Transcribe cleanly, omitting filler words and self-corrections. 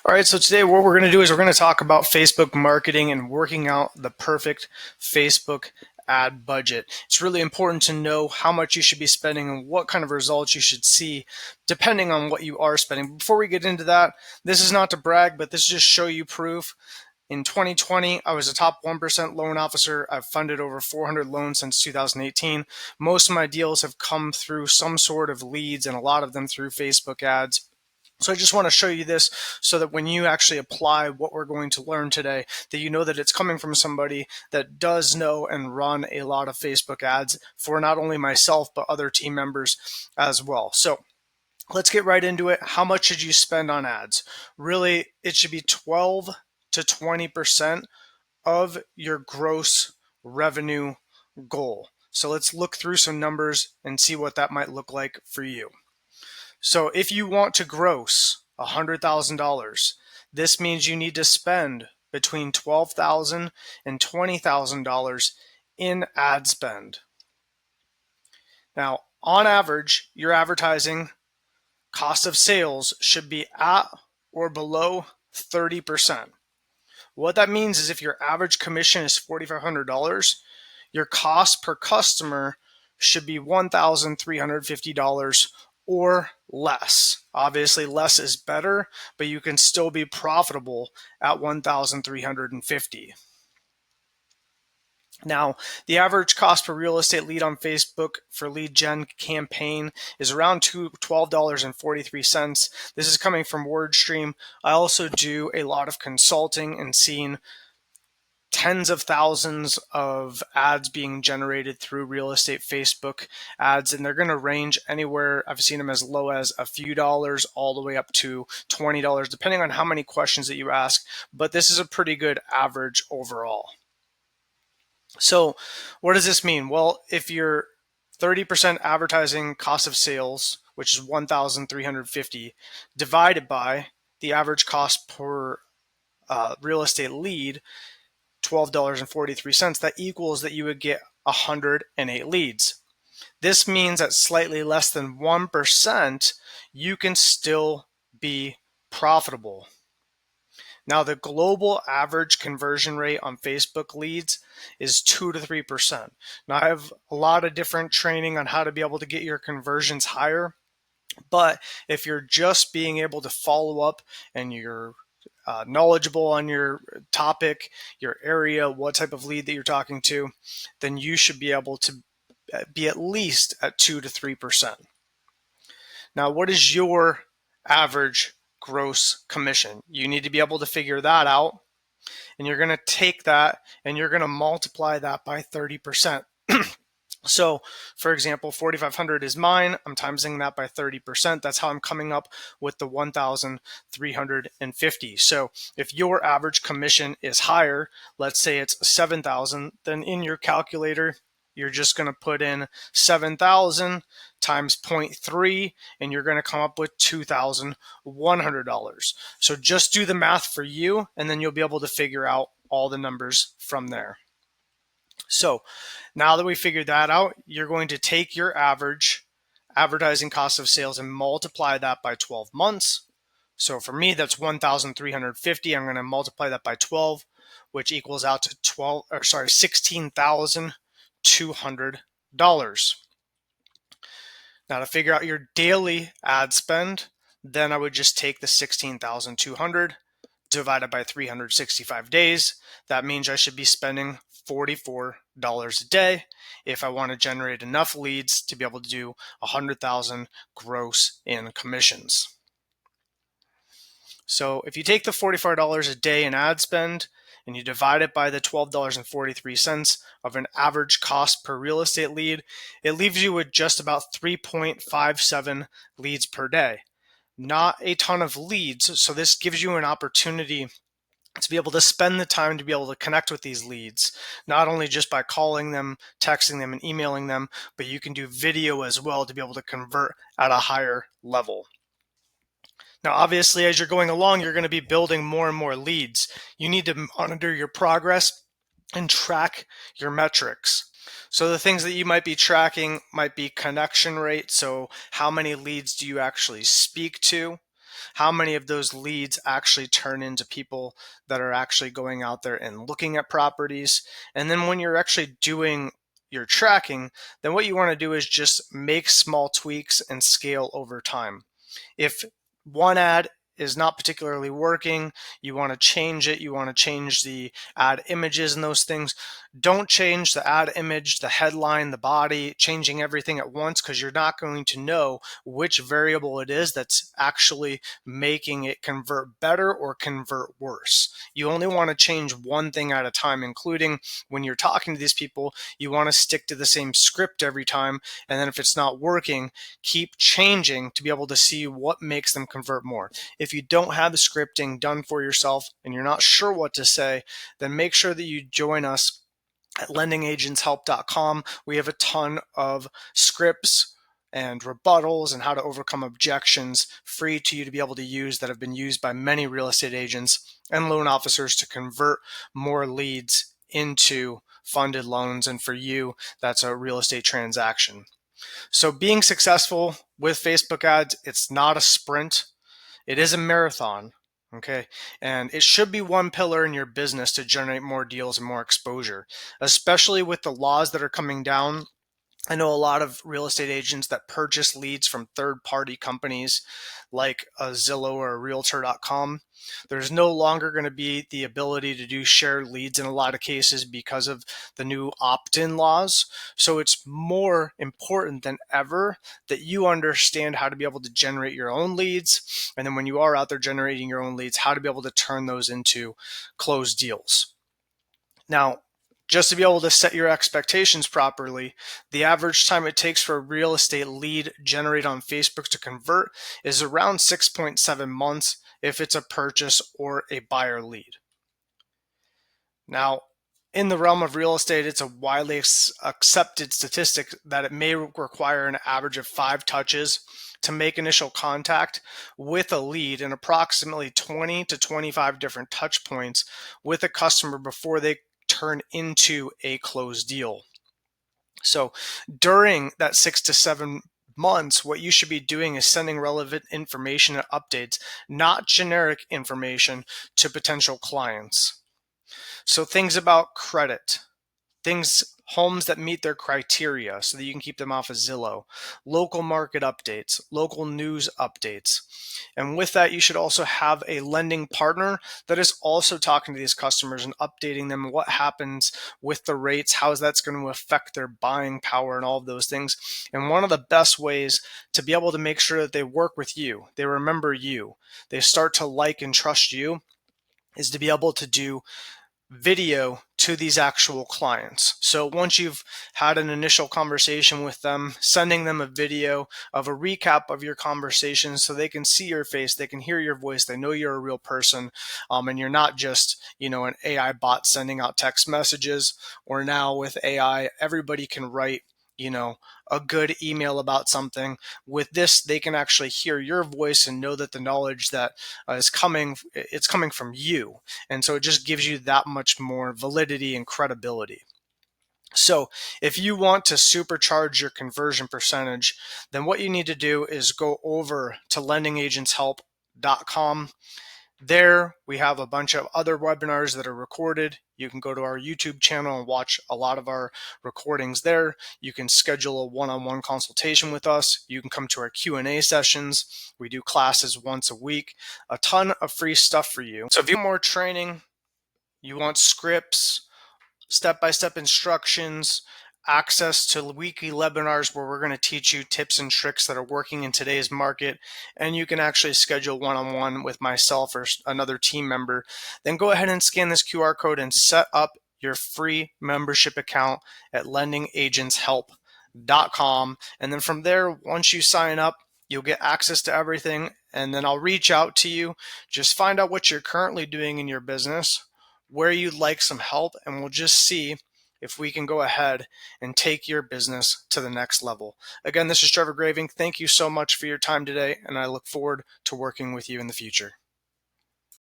All right, so today what we're going to do is we're going to talk about Facebook marketing and working out the perfect Facebook ad budget. It's really important to know how much you should be spending and what kind of results you should see depending on what you are spending. Before we get into that, this is not to brag, but this is just show you proof. In 2020, I was a top 1% loan officer. I've funded over 400 loans since 2018. Most of my deals have come through some sort of leads and a lot of them through Facebook ads. So I just want to show you this so that when you actually apply what we're going to learn today, that you know that it's coming from somebody that does know and run a lot of Facebook ads for not only myself, but other team members as well. So let's get right into it. How much should you spend on ads? Really, it should be 12 to 20% of your gross revenue goal. So let's look through some numbers and see what that might look like for you. So if you want to gross $100,000, this means you need to spend between $12,000 and $20,000 in ad spend. Now, on average, your advertising cost of sales should be at or below 30%. What that means is if your average commission is $4,500, your cost per customer should be $1,350 or less. Obviously, less is better, but you can still be profitable at $1,350. Now, the average cost per real estate lead on Facebook for lead gen campaign is around $12.43. This is coming from WordStream. I also do a lot of consulting and seeing tens of thousands of ads being generated through real estate Facebook ads, and they're going to range anywhere. I've seen them as low as a few dollars all the way up to $20, depending on how many questions that you ask, but this is a pretty good average overall. So what does this mean? Well, if your 30% advertising cost of sales, which is $1,350, divided by the average cost per real estate lead, $12.43, that equals that you would get 108 leads. This means at slightly less than 1%, you can still be profitable. Now, the global average conversion rate on Facebook leads is 2 to 3%. Now, I have a lot of different training on how to be able to get your conversions higher, but if you're just being able to follow up and you're knowledgeable on your topic, your area, what type of lead that you're talking to, then you should be able to be at least at 2 to 3%. Now, what is your average gross commission? You need to be able to figure that out, and you're going to take that and you're going to multiply that by 30%. So, for example, 4,500 is mine. I'm timesing that by 30%. That's how I'm coming up with the 1,350. So, if your average commission is higher, let's say it's 7,000, then in your calculator, you're just going to put in 7,000 times 0.3, and you're going to come up with $2,100. So just do the math for you, and then you'll be able to figure out all the numbers from there. So now that we figured that out, you're going to take your average advertising cost of sales and multiply that by 12 months. So for me, that's 1,350. I'm going to multiply that by 12, which equals out to $16,200. Now to figure out your daily ad spend, then I would just take the 16,200 divided by 365 days. That means I should be spending $44 a day if I want to generate enough leads to be able to do 100,000 gross in commissions. So if you take the $44 a day in ad spend and you divide it by the $12.43 of an average cost per real estate lead, it leaves you with just about 3.57 leads per day. Not a ton of leads, so this gives you an opportunity to be able to spend the time to be able to connect with these leads, not only just by calling them, texting them, and emailing them, but you can do video as well to be able to convert at a higher level. Now, obviously, as you're going along, you're going to be building more and more leads. You need to monitor your progress and track your metrics. So the things that you might be tracking might be connection rate. So how many leads do you actually speak to? how many of those leads actually turn into people that are actually going out there and looking at properties. And then when you're actually doing your tracking, then what you want to do is just make small tweaks and scale over time. If one ad is not particularly working, you want to change it, you want to change the ad images and those things. Don't change the ad image, the headline, the body, changing everything at once, because you're not going to know which variable it is that's actually making it convert better or convert worse. You only want to change one thing at a time, including when you're talking to these people, you want to stick to the same script every time. And then if it's not working, keep changing to be able to see what makes them convert more. If you don't have the scripting done for yourself and you're not sure what to say, then make sure that you join us at lendingagentshelp.com. We have a ton of scripts and rebuttals and how to overcome objections free to you to be able to use that have been used by many real estate agents and loan officers to convert more leads into funded loans. And for you, that's a real estate transaction. So being successful with Facebook ads, it's not a sprint. It is a marathon, okay? And it should be one pillar in your business to generate more deals and more exposure, especially with the laws that are coming down. I know a lot of real estate agents that purchase leads from third-party companies like a Zillow or a Realtor.com. There's no longer going to be the ability to do shared leads in a lot of cases because of the new opt-in laws. So it's more important than ever that you understand how to be able to generate your own leads. And then when you are out there generating your own leads, how to be able to turn those into closed deals. Now, just to be able to set your expectations properly, the average time it takes for a real estate lead generated on Facebook to convert is around 6.7 months if it's a purchase or a buyer lead. Now, in the realm of real estate, it's a widely accepted statistic that it may require an average of 5 touches to make initial contact with a lead and approximately 20 to 25 different touch points with a customer before they turn into a closed deal. So during that 6 to 7 months, what you should be doing is sending relevant information and updates, not generic information, to potential clients. So things about credit, homes that meet their criteria so that you can keep them off of Zillow, local market updates, local news updates. And with that, you should also have a lending partner that is also talking to these customers and updating them what happens with the rates, how that's going to affect their buying power and all of those things. And one of the best ways to be able to make sure that they work with you, they remember you, they start to like and trust you, is to be able to do video to these actual clients. So once you've had an initial conversation with them, sending them a video of a recap of your conversation so they can see your face, they can hear your voice, they know you're a real person, and you're not just, an AI bot sending out text messages. Or now with AI, everybody can write a good email about something. With this, they can actually hear your voice and know that the knowledge that is coming, it's coming from you. And so it just gives you that much more validity and credibility. So if you want to supercharge your conversion percentage, then what you need to do is go over to lendingagentshelp.com. There, we have a bunch of other webinars that are recorded. You can go to our YouTube channel and watch a lot of our recordings there. You can schedule a one-on-one consultation with us. You can come to our Q&A sessions. We do classes once a week. A ton of free stuff for you. So if you want more training, you want scripts, step-by-step instructions, access to weekly webinars where we're going to teach you tips and tricks that are working in today's market, and you can actually schedule one-on-one with myself or another team member, then go ahead and scan this QR code and set up your free membership account at lendingagentshelp.com. And then from there, once you sign up, you'll get access to everything, and then I'll reach out to you. Just find out what you're currently doing in your business, where you'd like some help, and we'll just see if we can go ahead and take your business to the next level. Again, this is Trevor Gravink. Thank you so much for your time today, and I look forward to working with you in the future.